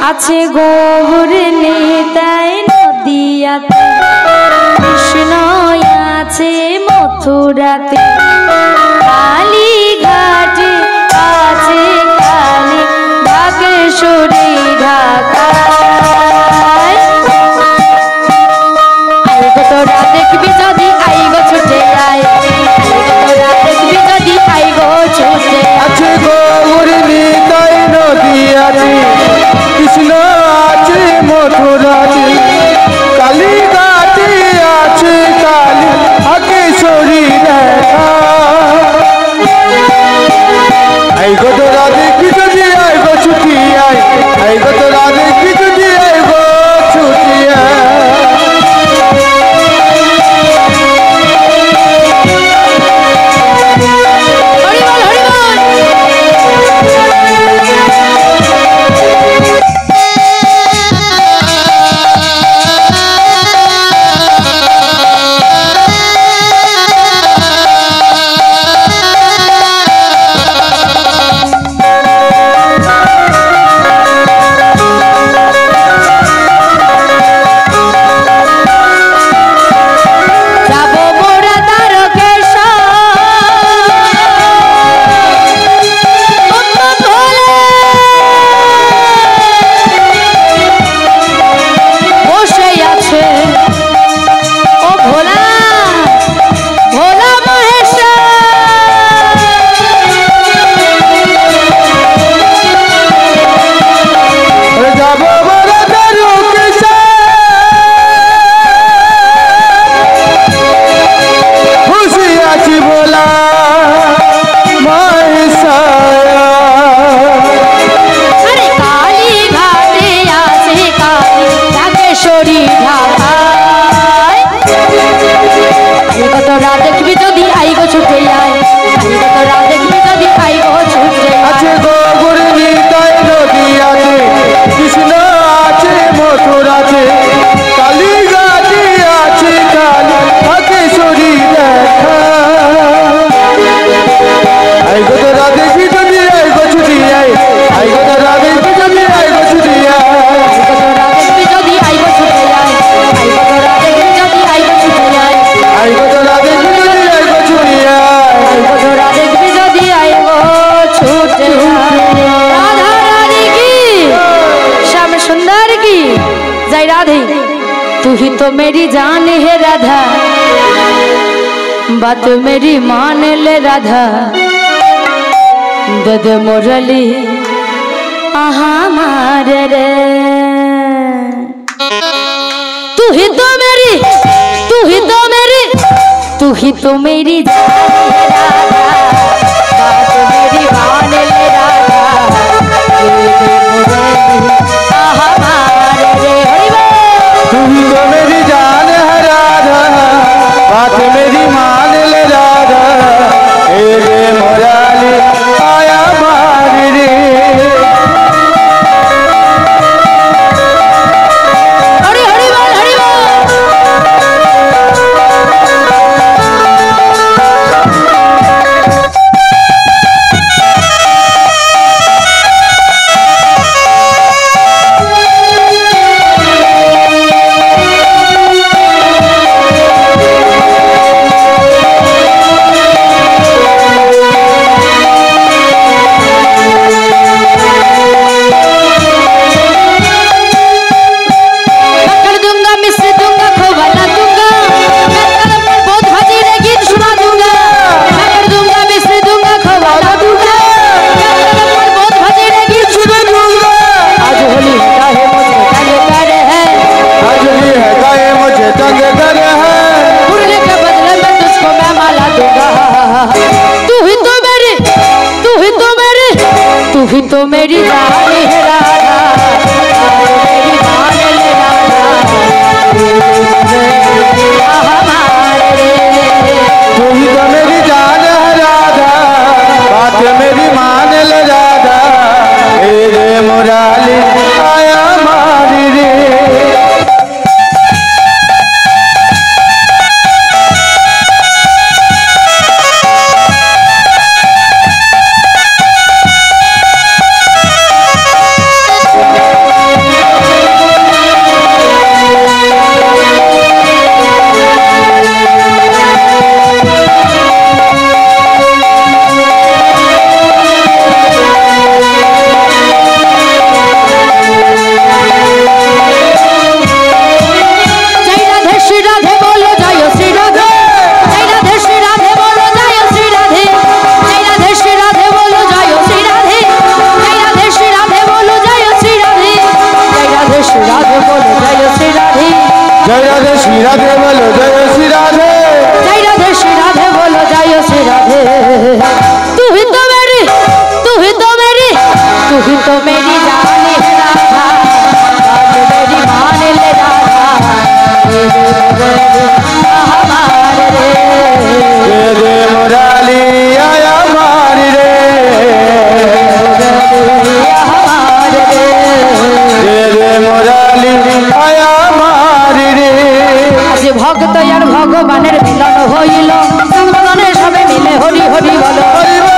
আছে গৌর নিতাই নদিয়াতে, কৃষ্ণ আছে মথুরাতে, কালী ঘাটে আছে কালী, ঢাকেশ্বরী ঢাকায়। আই গো তোরা দেখবি যদি আই গো ছুটে আয়, তোরা দেখবি যদি আই গো ছুটে। আছে গৌর নিতাই নদিয়াতে, কৃষ্ণ আছে মথুরাতে, কালী ঘাটে আছে কালী, ঢাকেশ্বরী আই গো তোরা দেখবি যদি আই গো ছুটি আয়, আই গো তোরা দেখবি যদি আই গো ছুটি আয়। तू ही तो मेरी जान है राधा, बात मेरी मान ले राधा, दे दे मुरली आहा मारे रे। तू ही तो मेरी, तू ही तो मेरी, तू ही तो मेरी जान है राधा, बात मेरी मान ले राधा, दे दे मुरली आहा मारे रे। तू ही तो मेरी जान है राधा, बात मेरी मान ले राधा, हे रे मुराली आया मारी रे। हरि हरि बोल, हरि बोल। तू ही तो मेरी जान है राधा, मेरी मान ले राधा, हमारे। तू ही तो मेरी जान है राधा, बात मेरी मान ले राधा, हे रे मुराली आया मारी रे। श्री राधे बोलो जय श्री राधे जय राधे श्री राधे बोलो जय श्री राधे जय राधे श्री राधे बोलो जय श्री राधे तू ही तो मेरी तू ही तो मेरी तू ही तो मेरी जान है राधा बात मेरी मान ले राधा हमारे रे रे मुराली आया मारी रे हमारे रे मुराली आया मारी रे आज भक्त यार भगवाনের মিলন হইল সঙ্গনে সবে মিলে হরি হরি বলো हरि